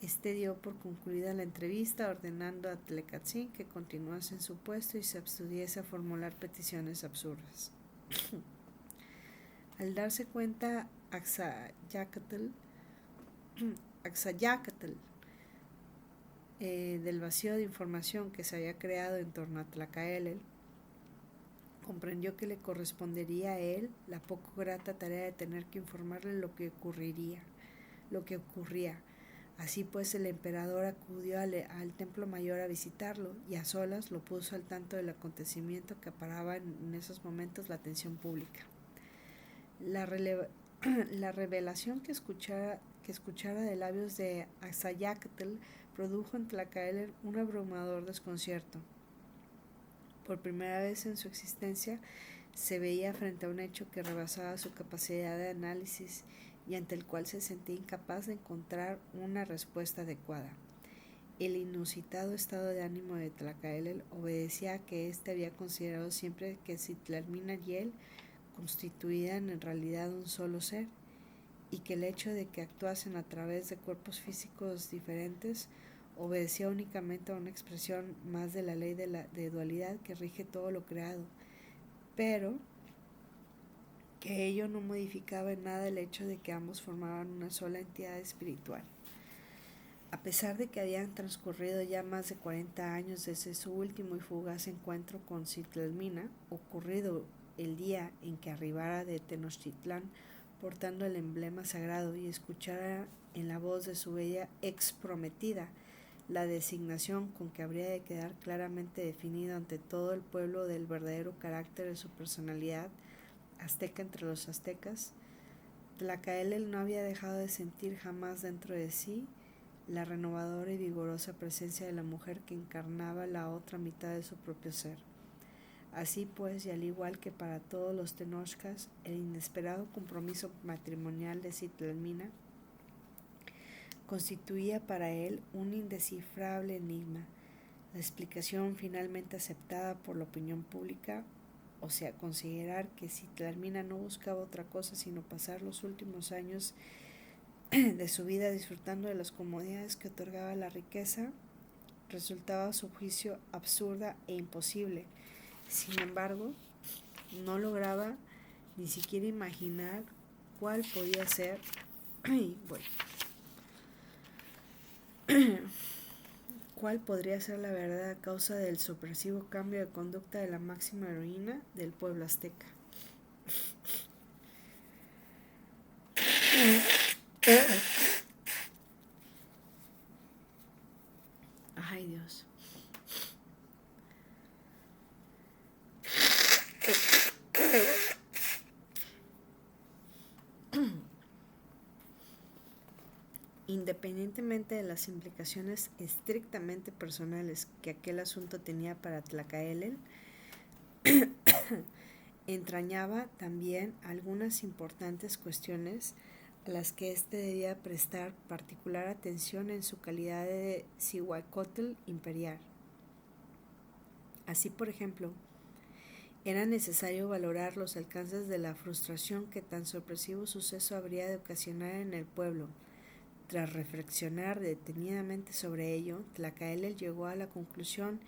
este dio por concluida la entrevista, ordenando a Tlecatsin que continuase en su puesto y se abstuviese a formular peticiones absurdas. Al darse cuenta Axayácatl del vacío de información que se había creado en torno a Tlacaelel, comprendió que le correspondería a él la poco grata tarea de tener que informarle lo que ocurría. Así pues, el emperador acudió al templo mayor a visitarlo y a solas lo puso al tanto del acontecimiento que acaparaba en esos momentos la atención pública. La revelación que escuchara de labios de Axayácatl produjo en Tlacaelel un abrumador desconcierto. Por primera vez en su existencia se veía frente a un hecho que rebasaba su capacidad de análisis y ante el cual se sentía incapaz de encontrar una respuesta adecuada. El inusitado estado de ánimo de Tlacaelel obedecía a que éste había considerado siempre que Citlalmina y él constituían en realidad un solo ser, y que el hecho de que actuasen a través de cuerpos físicos diferentes obedecía únicamente a una expresión más de la ley de dualidad que rige todo lo creado, pero que ello no modificaba en nada el hecho de que ambos formaban una sola entidad espiritual. A pesar de que habían transcurrido ya más de 40 años desde su último y fugaz encuentro con Citlalmina, ocurrido el día en que arribara de Tenochtitlán portando el emblema sagrado y escuchara en la voz de su bella ex prometida la designación con que habría de quedar claramente definido ante todo el pueblo del verdadero carácter de su personalidad azteca entre los aztecas, Tlacaelel no había dejado de sentir jamás dentro de sí la renovadora y vigorosa presencia de la mujer que encarnaba la otra mitad de su propio ser. Así pues, y al igual que para todos los tenochcas, el inesperado compromiso matrimonial de Citlalmina constituía para él un indescifrable enigma. La explicación finalmente aceptada por la opinión pública, o sea, considerar que Citlalmina no buscaba otra cosa sino pasar los últimos años de su vida disfrutando de las comodidades que otorgaba la riqueza, resultaba a su juicio absurda e imposible. Sin embargo, no lograba ni siquiera imaginar cuál podía ser cuál podría ser la verdadera causa del sorpresivo cambio de conducta de la máxima heroína del pueblo azteca. Ay, Dios. Independientemente de las implicaciones estrictamente personales que aquel asunto tenía para Tlacaelel, entrañaba también algunas importantes cuestiones a las que éste debía prestar particular atención en su calidad de Cihuacótl imperial. Así, por ejemplo, era necesario valorar los alcances de la frustración que tan sorpresivo suceso habría de ocasionar en el pueblo. Tras reflexionar detenidamente sobre ello, Tlacaelel llegó a la conclusión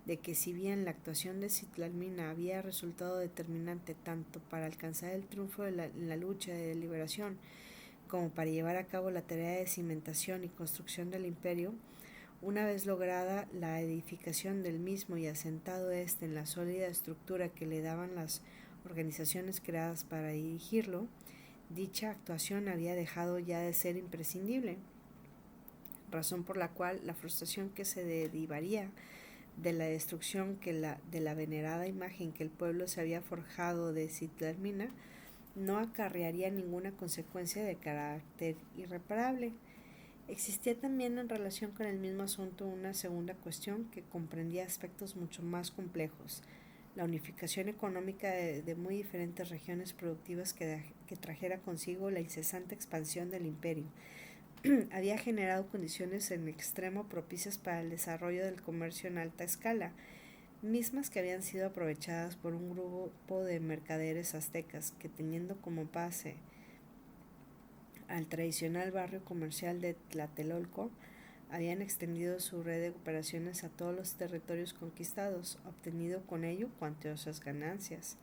de que si bien la actuación de Citlalmina había resultado determinante tanto para alcanzar el triunfo en la lucha de liberación como para llevar a cabo la tarea de cimentación y construcción del imperio, una vez lograda la edificación del mismo y asentado éste en la sólida estructura que le daban las organizaciones creadas para dirigirlo, dicha actuación había dejado ya de ser imprescindible, razón por la cual la frustración que se derivaría de la destrucción de la venerada imagen que el pueblo se había forjado de Citlalmina no acarrearía ninguna consecuencia de carácter irreparable. Existía también en relación con el mismo asunto una segunda cuestión que comprendía aspectos mucho más complejos: la unificación económica de muy diferentes regiones productivas que trajera consigo la incesante expansión del imperio. Había generado condiciones en extremo propicias para el desarrollo del comercio en alta escala, mismas que habían sido aprovechadas por un grupo de mercaderes aztecas que, teniendo como base al tradicional barrio comercial de Tlatelolco, habían extendido su red de operaciones a todos los territorios conquistados, obtenido con ello cuantiosas ganancias.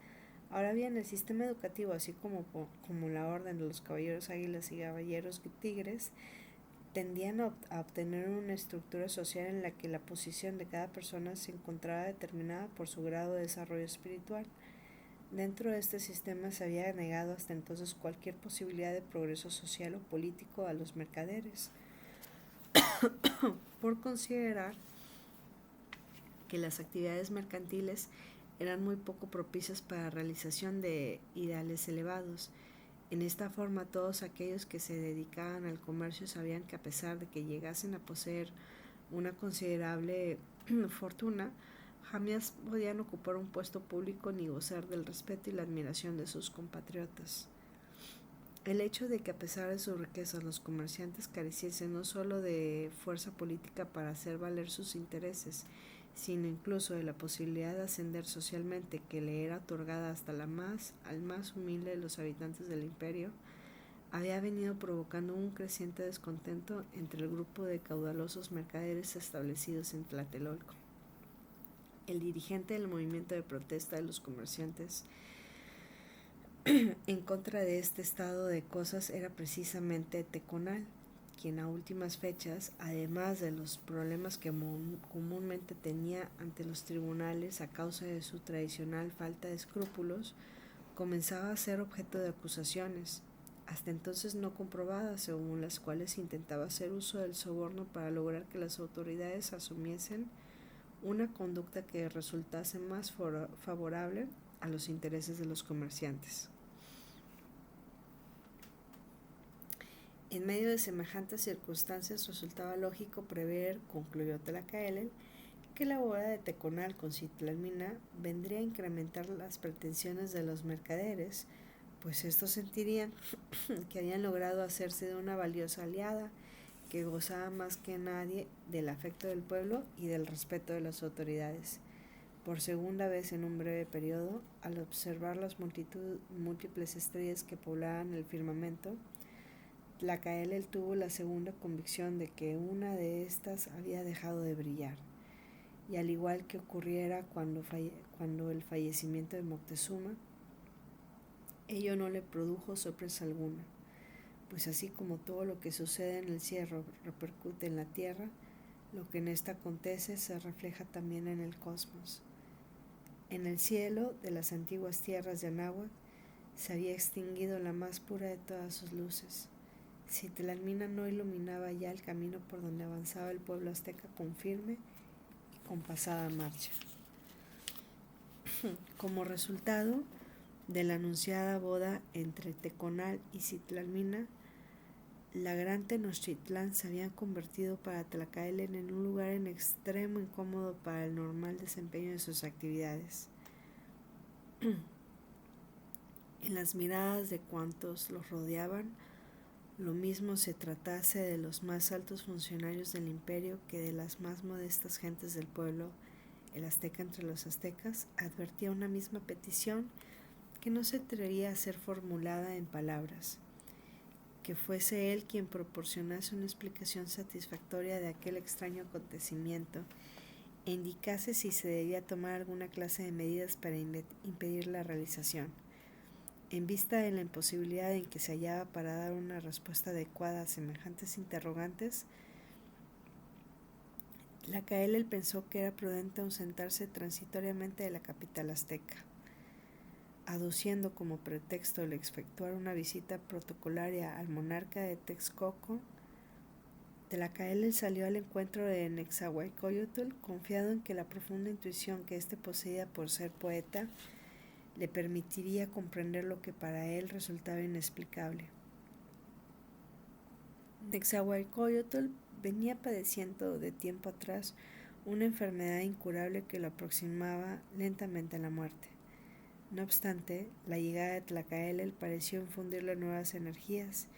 Ahora bien, el sistema educativo, así como la orden de los caballeros águilas y caballeros tigres, tendían a obtener una estructura social en la que la posición de cada persona se encontraba determinada por su grado de desarrollo espiritual. Dentro de este sistema se había negado hasta entonces cualquier posibilidad de progreso social o político a los mercaderes, por considerar que las actividades mercantiles eran muy poco propicias para la realización de ideales elevados. En esta forma, todos aquellos que se dedicaban al comercio sabían que, a pesar de que llegasen a poseer una considerable fortuna, jamás podían ocupar un puesto público ni gozar del respeto y la admiración de sus compatriotas. El hecho de que, a pesar de sus riquezas, los comerciantes careciesen no solo de fuerza política para hacer valer sus intereses, sino incluso de la posibilidad de ascender socialmente, que le era otorgada hasta al más humilde de los habitantes del imperio, había venido provocando un creciente descontento entre el grupo de caudalosos mercaderes establecidos en Tlatelolco. El dirigente del movimiento de protesta de los comerciantes en contra de este estado de cosas era precisamente Teconal, quien a últimas fechas, además de los problemas que comúnmente tenía ante los tribunales a causa de su tradicional falta de escrúpulos, comenzaba a ser objeto de acusaciones, hasta entonces no comprobadas, según las cuales intentaba hacer uso del soborno para lograr que las autoridades asumiesen una conducta que resultase más favorable a los intereses de los comerciantes. En medio de semejantes circunstancias resultaba lógico prever, concluyó Tlacaelel, que la boda de Teconal con Citlalmina vendría a incrementar las pretensiones de los mercaderes, pues estos sentirían que habían logrado hacerse de una valiosa aliada que gozaba más que nadie del afecto del pueblo y del respeto de las autoridades. Por segunda vez en un breve periodo, al observar las múltiples estrellas que poblaban el firmamento, Tlacaelel tuvo la segunda convicción de que una de estas había dejado de brillar, y al igual que ocurriera cuando el fallecimiento de Moctezuma, ello no le produjo sorpresa alguna, pues así como todo lo que sucede en el cielo repercute en la tierra, lo que en esta acontece se refleja también en el cosmos. En el cielo de las antiguas tierras de Anáhuac se había extinguido la más pura de todas sus luces. Citlalmina no iluminaba ya el camino por donde avanzaba el pueblo azteca con firme y compasada marcha. Como resultado de la anunciada boda entre Teconal y Citlalmina, la gran Tenochtitlán se había convertido para Tlacaelel en un lugar en extremo incómodo para el normal desempeño de sus actividades. En las miradas de cuantos los rodeaban, lo mismo se tratase de los más altos funcionarios del imperio que de las más modestas gentes del pueblo, el azteca entre los aztecas advertía una misma petición que no se atrevía a ser formulada en palabras: que fuese él quien proporcionase una explicación satisfactoria de aquel extraño acontecimiento e indicase si se debía tomar alguna clase de medidas para impedir la realización. En vista de la imposibilidad en que se hallaba para dar una respuesta adecuada a semejantes interrogantes, Tlacaelel pensó que era prudente ausentarse transitoriamente de la capital azteca. Aduciendo como pretexto el efectuar una visita protocolaria al monarca de Texcoco, Tlacaelel salió al encuentro de Nezahualcóyotl, confiado en que la profunda intuición que éste poseía por ser poeta le permitiría comprender lo que para él resultaba inexplicable. Nezahualcóyotl venía padeciendo de tiempo atrás una enfermedad incurable que lo aproximaba lentamente a la muerte. No obstante, la llegada de Tlacaelel pareció infundirle nuevas energías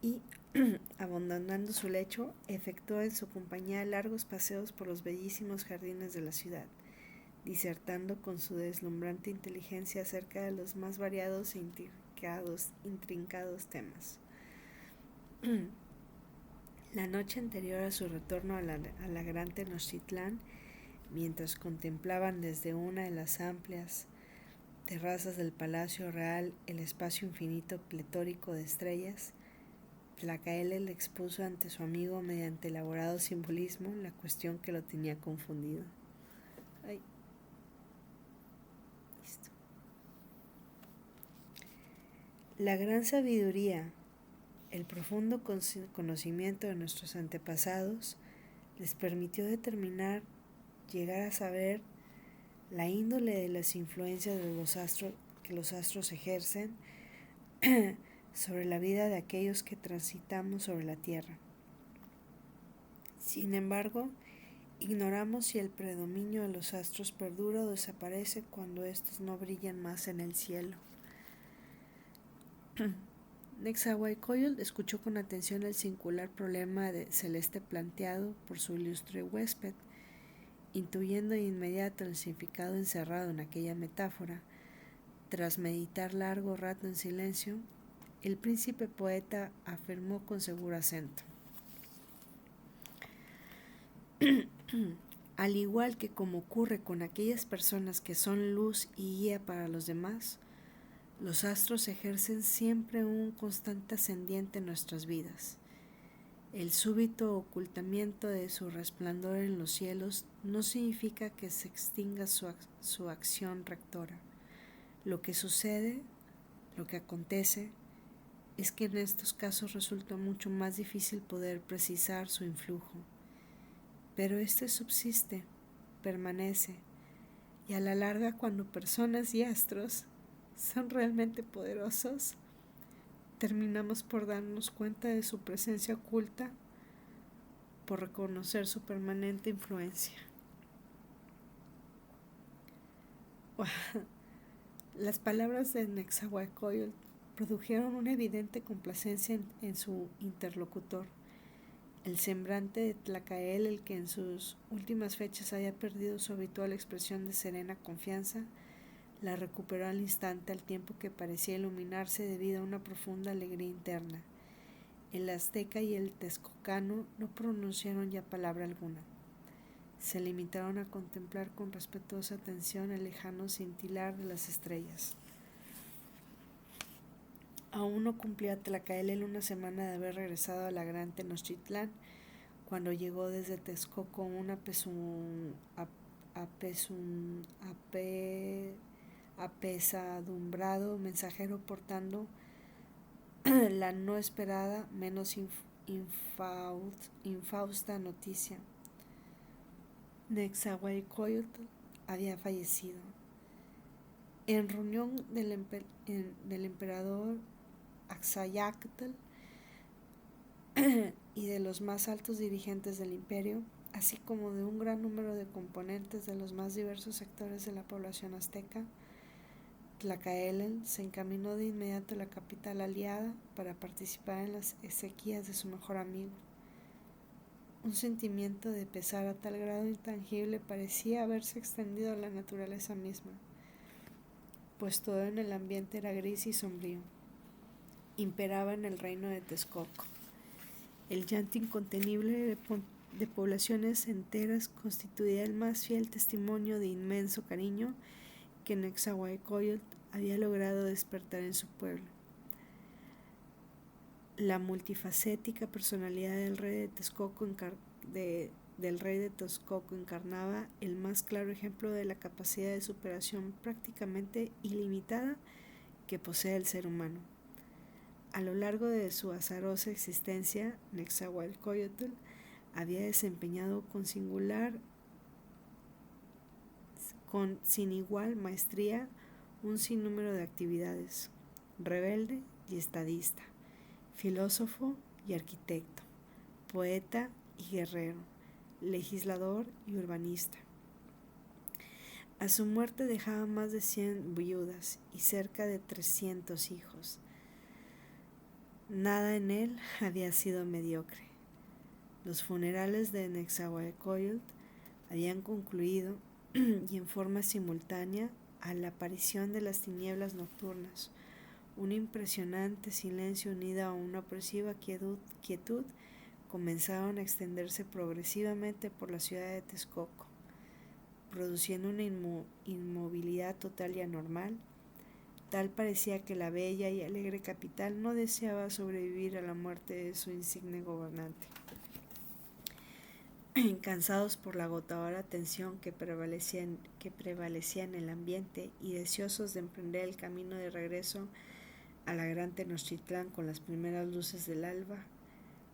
y, abandonando su lecho, efectuó en su compañía largos paseos por los bellísimos jardines de la ciudad, disertando con su deslumbrante inteligencia acerca de los más variados e intrincados temas. La noche anterior a su retorno a la gran Tenochtitlán, mientras contemplaban desde una de las amplias terrazas del Palacio Real el espacio infinito pletórico de estrellas, Tlacaelel le expuso ante su amigo mediante elaborado simbolismo la cuestión que lo tenía confundido. Listo. La gran sabiduría, el profundo conocimiento de nuestros antepasados les permitió llegar a saber la índole de las influencias de que los astros ejercen sobre la vida de aquellos que transitamos sobre la Tierra. Sin embargo, ignoramos si el predominio de los astros perdura o desaparece cuando estos no brillan más en el cielo. Nezahualcóyotl escuchó con atención el singular problema celeste planteado por su ilustre huésped, intuyendo de inmediato el significado encerrado en aquella metáfora. Tras meditar largo rato en silencio, el príncipe poeta afirmó con seguro acento: al igual que como ocurre con aquellas personas que son luz y guía para los demás, los astros ejercen siempre un constante ascendiente en nuestras vidas. El súbito ocultamiento de su resplandor en los cielos no significa que se extinga su acción rectora. Lo que sucede, lo que acontece, es que en estos casos resulta mucho más difícil poder precisar su influjo. Pero este subsiste, permanece, y a la larga, cuando personas y astros son realmente poderosos, terminamos por darnos cuenta de su presencia oculta, por reconocer su permanente influencia. Las palabras de Nezahualcóyotl produjeron una evidente complacencia en su interlocutor. El semblante de Tlacaelel, que en sus últimas fechas había perdido su habitual expresión de serena confianza, la recuperó al instante, al tiempo que parecía iluminarse debido a una profunda alegría interna. El azteca y el texcocano no pronunciaron ya palabra alguna. Se limitaron a contemplar con respetuosa atención el lejano cintilar de las estrellas. Aún no cumplía Tlacaelel una semana de haber regresado a la gran Tenochtitlán, cuando llegó desde Texcoco un apesadumbrado mensajero portando la no esperada, menos infausta noticia. Nezahualcóyotl había fallecido. En reunión del emperador Axayácatl y de los más altos dirigentes del imperio, así como de un gran número de componentes de los más diversos sectores de la población azteca, Tlacaelel se encaminó de inmediato a la capital aliada para participar en las exequias de su mejor amigo. Un sentimiento de pesar a tal grado intangible parecía haberse extendido a la naturaleza misma, pues todo en el ambiente era gris y sombrío. Imperaba en el reino de Texcoco. El llanto incontenible de poblaciones enteras constituía el más fiel testimonio de inmenso cariño que Nezahualcóyotl había logrado despertar en su pueblo. La multifacética personalidad del rey de Texcoco encarnaba el más claro ejemplo de la capacidad de superación prácticamente ilimitada que posee el ser humano. A lo largo de su azarosa existencia, Nezahualcóyotl había desempeñado sin igual maestría un sinnúmero de actividades: rebelde y estadista, filósofo y arquitecto, poeta y guerrero, legislador y urbanista. A su muerte dejaba más de 100 viudas y cerca de 300 hijos. Nada en él había sido mediocre. Los funerales de Nezahualcóyotl habían concluido y en forma simultánea a la aparición de las tinieblas nocturnas, un impresionante silencio unido a una opresiva quietud comenzaron a extenderse progresivamente por la ciudad de Texcoco, produciendo una inmovilidad total y anormal. Tal parecía que la bella y alegre capital no deseaba sobrevivir a la muerte de su insigne gobernante. Cansados por la agotadora tensión que prevalecía en el ambiente y deseosos de emprender el camino de regreso a la gran Tenochtitlán con las primeras luces del alba,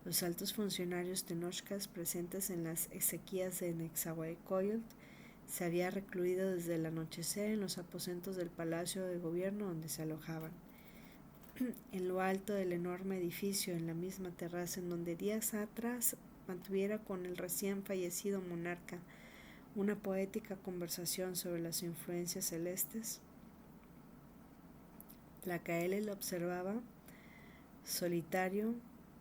los altos funcionarios tenochcas presentes en las exequias de Nezahualcóyotl se habían recluido desde el anochecer en los aposentos del Palacio de Gobierno donde se alojaban. En lo alto del enorme edificio, en la misma terraza en donde días atrás mantuviera con el recién fallecido monarca una poética conversación sobre las influencias celestes, Tlacaele observaba, solitario,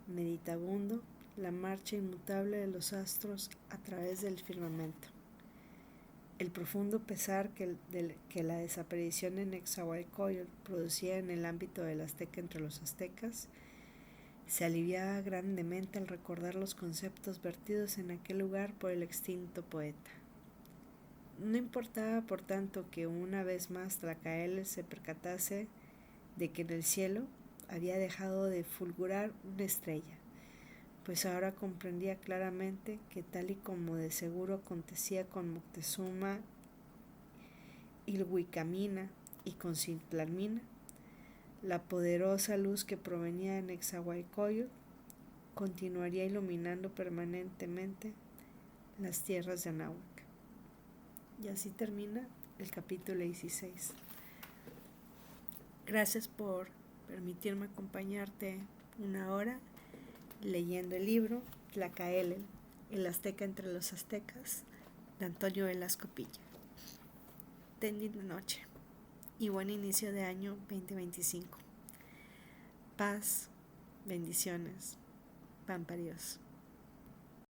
meditabundo, la marcha inmutable de los astros a través del firmamento. El profundo pesar que la desaparición de Nezahualcóyotl producía en el ámbito del azteca entre los aztecas se aliviaba grandemente al recordar los conceptos vertidos en aquel lugar por el extinto poeta. No importaba, por tanto, que una vez más Tlacaele se percatase de que en el cielo había dejado de fulgurar una estrella, pues ahora comprendía claramente que tal y como de seguro acontecía con Moctezuma, Ilhuicamina y con Citlalmina, la poderosa luz que provenía de Nezahualcóyotl continuaría iluminando permanentemente las tierras de Anáhuac. Y así termina el capítulo 16. Gracias por permitirme acompañarte una hora leyendo el libro Tlacaele, el azteca entre los aztecas, de Antonio Velasco Pilla. Ten linda noche y buen inicio de año 2025. Paz, bendiciones, pan para Dios.